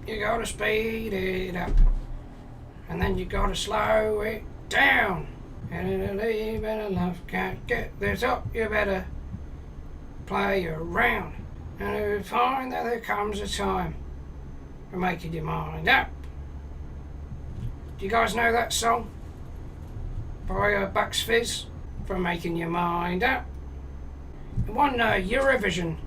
you gotta speed it up, and then you gotta slow it down. And you better love can't get this up, you better play around. And you'll find that there comes a time for making your mind up. Do you guys know that song? By Bucks Fizz, for making your mind up. It won Eurovision,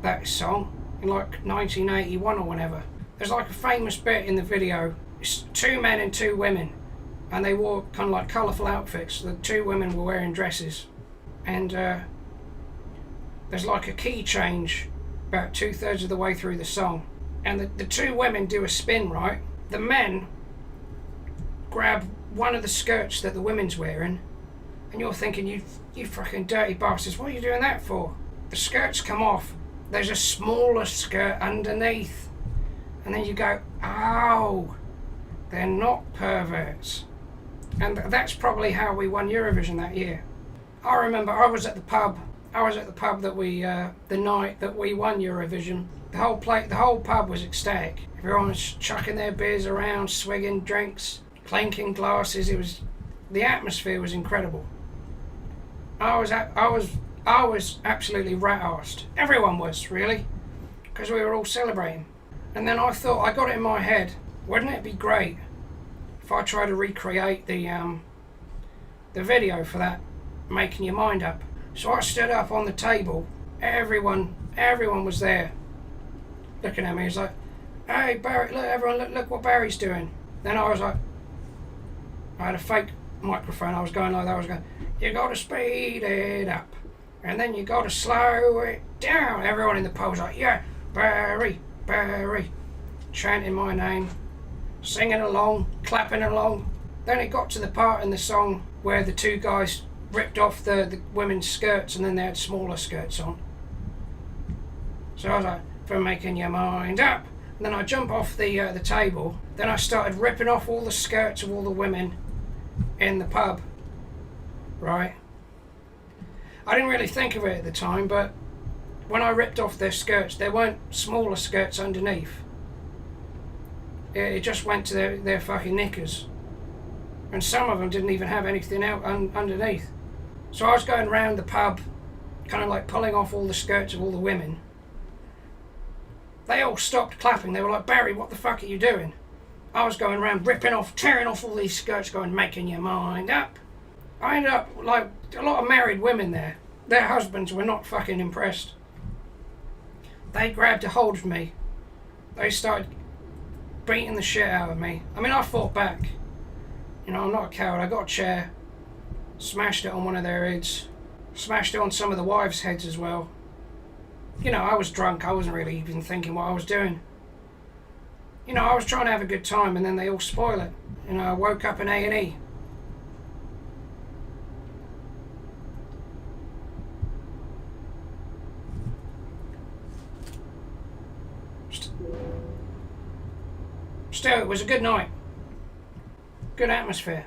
that song, in like 1981 or whenever. There's like a famous bit in the video. It's two men and two women, and they wore kind of like colourful outfits. The two women were wearing dresses, and there's like a key change about 2/3 of the way through the song, and the two women do a spin, right? The men grab one of the skirts that the women's wearing, and you're thinking, you fucking dirty bastards, what are you doing that for? The skirts come off, there's a smaller skirt underneath, and then you go, oh, they're not perverts. And that's probably how we won Eurovision that year. I remember I was at the pub that we the night that we won Eurovision. The whole pub was ecstatic. Everyone was chucking their beers around, swigging drinks, clinking glasses. The atmosphere was incredible. I was absolutely rat-arsed. Everyone was, really, because we were all celebrating. And then I thought, I got it in my head, wouldn't it be great if I try to recreate the video for that, making your mind up? So I stood up on the table. Everyone was there, looking at me. It's like, hey Barry, look, everyone, look what Barry's doing. Then I was like, I had a fake microphone. I was going like that. I was going, you got to speed it up, and then you got to slow it down. Everyone in the pub was like, yeah, Barry, Barry, chanting my name, singing along, clapping along. Then it got to the part in the song where the two guys ripped off the women's skirts, and then they had smaller skirts on. So I was like, for making your mind up. And then I jump off the table. Then I started ripping off all the skirts of all the women in the pub. Right? I didn't really think of it at the time, but when I ripped off their skirts, there weren't smaller skirts underneath. It just went to their fucking knickers. And some of them didn't even have anything out underneath. So I was going around the pub, kind of like pulling off all the skirts of all the women. They all stopped clapping. They were like, Barry, what the fuck are you doing? I was going around ripping off, tearing off all these skirts, going, making your mind up. I ended up like a lot of married women there. Their husbands were not fucking impressed. They grabbed a hold of me. They started beating the shit out of me. I mean, I fought back. You know, I'm not a coward. I got a chair, smashed it on one of their heads, smashed it on some of the wives' heads as well. You know, I was drunk. I wasn't really even thinking what I was doing. You know, I was trying to have a good time, and then they all spoil it. You know, I woke up in A&E. Still, it was a good night. Good atmosphere.